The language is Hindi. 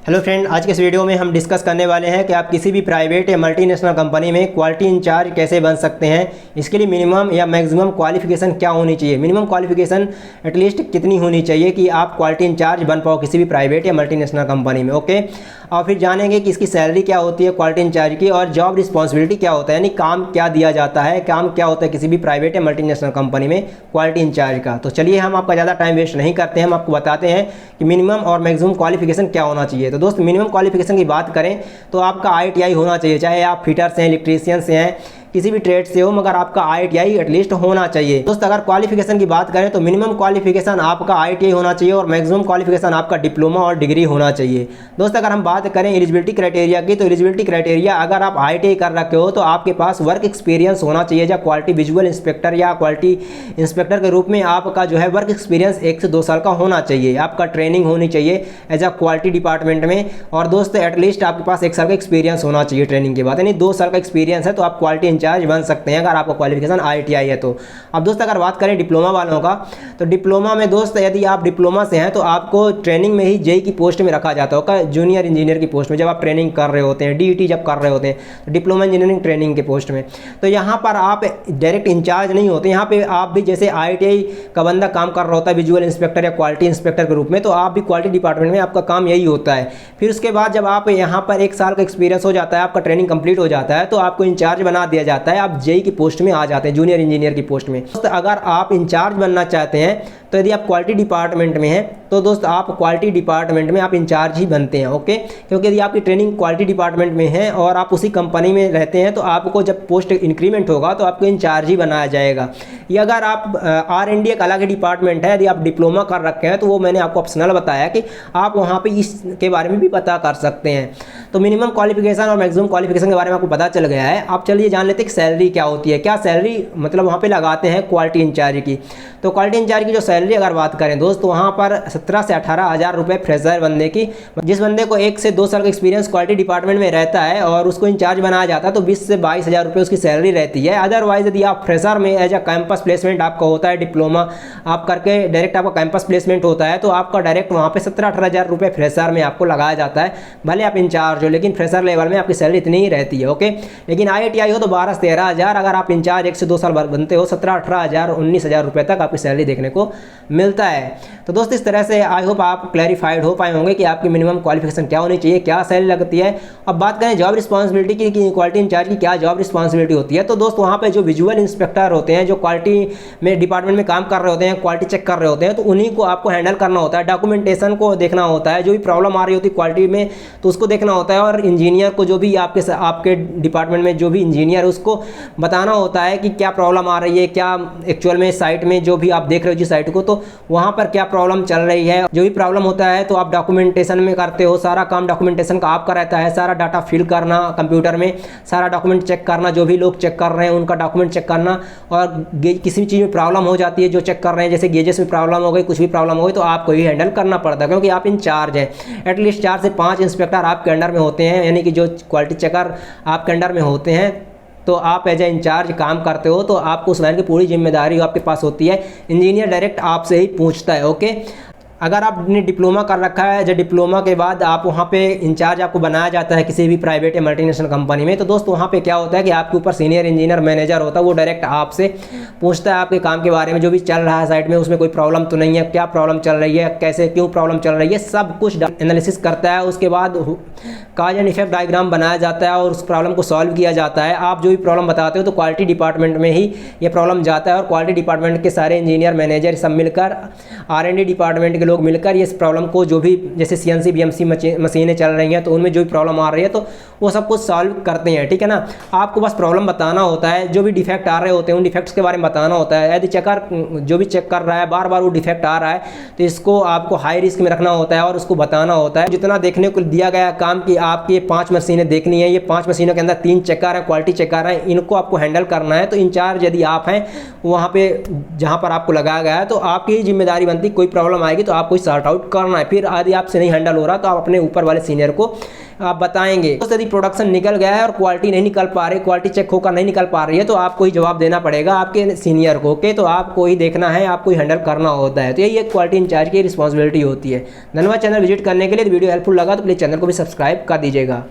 हेलो फ्रेंड, आज के इस वीडियो में हम डिस्कस करने वाले हैं कि आप किसी भी प्राइवेट या मल्टीनेशनल कंपनी में क्वालिटी इंचार्ज कैसे बन सकते हैं। इसके लिए मिनिमम या मैक्सिमम क्वालिफिकेशन क्या होनी चाहिए, मिनिमम क्वालिफिकेशन एटलीस्ट कितनी होनी चाहिए कि आप क्वालिटी इंचार्ज बन पाओ किसी भी प्राइवेट या मल्टीनेशनल कंपनी में। ओके, और फिर जानेंगे कि इसकी सैलरी क्या होती है क्वालिटी इंचार्ज की, और जॉब रिस्पॉन्सिबिलिटी क्या होता है, यानी काम क्या दिया जाता है, काम क्या होता है किसी भी प्राइवेट या मल्टीनेशनल कंपनी में क्वालिटी इंचार्ज का। तो चलिए हम आपका ज़्यादा टाइम वेस्ट नहीं करते हैं, हम आपको बताते हैं कि मिनिमम और मैक्सिमम क्वालिफिकेशन क्या होना चाहिए। तो दोस्त, मिनिमम क्वालिफिकेशन की बात करें तो आपका ITI होना चाहिए, चाहे आप फिटर्स हैं, इलेक्ट्रीशियन से हैं, किसी भी ट्रेड से हो, मगर आपका ITI एटलीस्ट होना चाहिए। दोस्त, अगर क्वालिफिकेशन की बात करें तो मिनिमम क्वालिफिकेशन आपका ITI होना चाहिए और मैक्सिमम क्वालिफिकेशन आपका डिप्लोमा और डिग्री होना चाहिए। दोस्त, अगर हम बात करें एलिजिबिलिटी क्राइटेरिया की, तो एलिजिबिलिटी क्राइटेरिया अगर आप ITI कर रखे हो तो आपके पास वर्क एक्सपीरियंस होना चाहिए, या क्वालिटी विजुअल इंस्पेक्टर या क्वालिटी इंस्पेक्टर के रूप में आपका जो है वर्क एक्सपीरियंस 1 से 2 साल का होना चाहिए। आपका ट्रेनिंग होनी चाहिए एज अ क्वालिटी डिपार्टमेंट में, और दोस्त एटलीस्ट आपके पास 1 साल का एक्सपीरियंस होना चाहिए ट्रेनिंग के बाद, यानी 2 साल का एक्सपीरियंस है तो आप क्वालिटी इंचार्ज बन सकते हैं अगर आपका क्वालिफिकेशन ITI है तो। अब दोस्त, अगर बात करें डिप्लोमा वालों का, तो डिप्लोमा में दोस्त यदि आप डिप्लोमा से हैं तो आपको ट्रेनिंग में ही JEE की पोस्ट में रखा जाता होगा, जूनियर इंजीनियर की पोस्ट में, जब आप ट्रेनिंग कर रहे होते हैं, DET जब कर रहे होते हैं, तो डिप्लोमा इंजीनियरिंग ट्रेनिंग के पोस्ट में। तो यहाँ पर आप डायरेक्ट इंचार्ज नहीं होते, यहाँ पे आप भी जैसे ITI का बंदा काम कर रहा होता है विजुअल इंस्पेक्टर या क्वालिटी इंस्पेक्टर के रूप में, तो आप भी क्वालिटी डिपार्टमेंट में आपका काम यही होता है। फिर उसके बाद जब आप यहाँ पर 1 साल का एक्सपीरियंस हो जाता है, आपका ट्रेनिंग कंप्लीट हो जाता है, तो आपको इंचार्ज बना दिया जाता है, आप JEE की पोस्ट में आ जाते हैं, जूनियर इंजीनियर की पोस्ट में। दोस्त, अगर आप इंचार्ज बनना चाहते हैं तो यदि आप क्वालिटी डिपार्टमेंट में हैं तो दोस्त आप क्वालिटी डिपार्टमेंट में आप इंचार्ज ही बनते हैं। ओके, क्योंकि यदि आपकी ट्रेनिंग क्वालिटी डिपार्टमेंट में है और आप उसी कंपनी में रहते हैं तो आपको जब पोस्ट इंक्रीमेंट होगा तो आपको इंचार्ज ही बनाया जाएगा। या अगर आप R&D एक अलग डिपार्टमेंट है, यदि आप डिप्लोमा कर रखे हैं तो वो मैंने आपको ऑप्शनल बताया कि आप वहाँ पर इसके बारे में भी पता कर सकते हैं। तो मिनिमम क्वालिफिकेशन और मैक्सिमम क्वालिफिकेशन के बारे में आपको पता चल गया है। आप चलिए जान लेते हैं कि सैलरी क्या होती है, क्या सैलरी मतलब वहाँ पे लगाते हैं क्वालिटी इंचार्ज की। तो क्वालिटी इंचार्ज की जो सैलरी अगर बात करें दोस्त, तो वहाँ पर 17 से 18 हज़ार रुपये फ्रेशर बंदे की, जिस बंदे को 1 से 2 साल का एक्सपीरियंस क्वालिटी डिपार्टमेंट में रहता है और उसको इंचार्ज बनाया जाता है, तो 20 से 22 हज़ार रुपये उसकी सैलरी रहती है। अदरवाइज यदि आप फ्रेशर में एज अ कैंपस प्लेसमेंट आपका होता है, डिप्लोमा आप करके डायरेक्ट आपका कैंपस प्लेसमेंट होता है, तो आपका डायरेक्ट वहाँ पर 17-18 हज़ार रुपये फ्रेशर में आपको लगाया जाता है। भले आप इंचार्ज हो, लेकिन फ्रेशर लेवल में आपकी सैलरी इतनी ही रहती है। ओके, लेकिन ITI हो तो 12 से 13 हज़ार, अगर आप इंचार्ज 1 से 2 साल बनते हो 17-18 हज़ार 19 हज़ार रुपये तक आपकी सैलरी देखने को मिलता है। तो दोस्त, इस तरह से आई होप आप क्लैरिफाइड हो पाए होंगे कि आपकी मिनिमम क्वालिफिकेशन क्या होनी चाहिए, क्या सैलरी लगती है। अब बात करें जॉब रिस्पॉन्सिबिलिटी की कि क्वालिटी इंचार्ज की क्या जॉब रिस्पॉन्सिबिलिटी होती है, तो दोस्त वहाँ पे जो विजुअल इंस्पेक्टर होते हैं, जो क्वालिटी में डिपार्टमेंट में काम कर रहे होते हैं, क्वालिटी चेक कर रहे होते हैं, तो उन्हीं को आपको हैंडल करना होता है, डॉक्यूमेंटेशन को देखना होता है, जो भी प्रॉब्लम आ रही होती है क्वालिटी में तो उसको देखना होता है, और इंजीनियर को जो भी आपके डिपार्टमेंट में जो भी इंजीनियर है उसको बताना होता है कि क्या प्रॉब्लम आ रही है, क्या एक्चुअल में साइट में जो भी आप देख रहे हो जिस साइट को, तो वहाँ पर क्या प्रॉब्लम चल रही है। जो भी प्रॉब्लम होता है तो आप डॉक्यूमेंटेशन में करते हो, सारा काम डॉक्यूमेंटेशन का आपका रहता है, सारा डाटा फिल करना कंप्यूटर में, सारा डॉक्यूमेंट चेक करना, जो भी लोग चेक कर रहे हैं उनका डॉक्यूमेंट चेक करना, और किसी भी चीज़ में प्रॉब्लम हो जाती है जो चेक कर रहे हैं, जैसे गेजेस में प्रॉब्लम हो गई, कुछ भी प्रॉब्लम हो गई, तो आपको ही हैंडल करना पड़ता है क्योंकि आप इंचार्ज हैं। एटलीस्ट 4 से 5 इंस्पेक्टर आपके अंडर में होते हैं, यानी कि जो क्वालिटी चेकर आपके अंडर में होते हैं, तो आप एज ए इंचार्ज काम करते हो, तो आपको उस लाइन की पूरी जिम्मेदारी आपके पास होती है। इंजीनियर डायरेक्ट आपसे ही पूछता है। ओके, अगर आपने डिप्लोमा कर रखा है, जब डिप्लोमा के बाद आप वहाँ पे इंचार्ज आपको बनाया जाता है किसी भी प्राइवेट या मल्टीनेशनल कंपनी में, तो दोस्त वहाँ पे क्या होता है कि आपके ऊपर सीनियर इंजीनियर मैनेजर होता है, वो डायरेक्ट आपसे पूछता है आपके काम के बारे में, जो भी चल रहा है साइट में उसमें कोई प्रॉब्लम तो नहीं है, क्या प्रॉब्लम चल रही है, कैसे क्यों प्रॉब्लम चल रही है, सब कुछ एनालिसिस करता है। उसके बाद काज एंड इफेक्ट डायग्राम बनाया जाता है और उस प्रॉब्लम को सॉल्व किया जाता है। आप जो भी प्रॉब्लम बताते हो तो क्वालिटी डिपार्टमेंट में ही ये प्रॉब्लम जाता है, और क्वालिटी डिपार्टमेंट के सारे इंजीनियर मैनेजर सब मिलकर, R&D डिपार्टमेंट के लोग मिलकर इस प्रॉब्लम को, जो भी जैसे CNC BMC मशीनें चल रही हैं तो उनमें जो भी प्रॉब्लम आ रही है तो वो सब कुछ सॉल्व करते हैं। ठीक है ना, आपको बस प्रॉब्लम बताना होता है, जो भी डिफेक्ट आ रहे होते हैं उन डिफेक्ट्स के बारे में बताना होता है। यदि चेकर जो भी चेक कर रहा है बार बार वो डिफेक्ट आ रहा है तो इसको आपको हाई रिस्क में रखना होता है और उसको बताना होता है। जितना देखने को दिया गया काम कि आपकी 5 मशीनें देखनी है, ये 5 मशीनों के अंदर 3 चेकर हैं, क्वालिटी चेकर हैं, इनको आपको हैंडल करना है। तो इंचार्ज यदि आप हैं वहाँ पे जहाँ पर आपको लगाया गया है तो आपकी ही जिम्मेदारी बनती, कोई प्रॉब्लम आएगी तो आपको सॉर्ट आउट करना है। फिर यदि आपसे नहीं हैंडल हो रहा तो आप अपने ऊपर वाले सीनियर को आप बताएंगे। तो यदि प्रोडक्शन निकल गया है और क्वालिटी नहीं निकल पा रही, क्वालिटी चेक होकर नहीं निकल पा रही है, तो आपको ही जवाब देना पड़ेगा आपके सीनियर को। ओके, तो आपको ही देखना है, आपको ही हैंडल करना होता है। तो यही एक क्वालिटी इंचार्ज की रिस्पॉन्सिबिलिटी होती है। धन्यवाद चैनल विजिट करने के लिए। वीडियो हेल्पफुल लगा तो प्लीज़ चैनल को भी सब्सक्राइब कर दीजिएगा।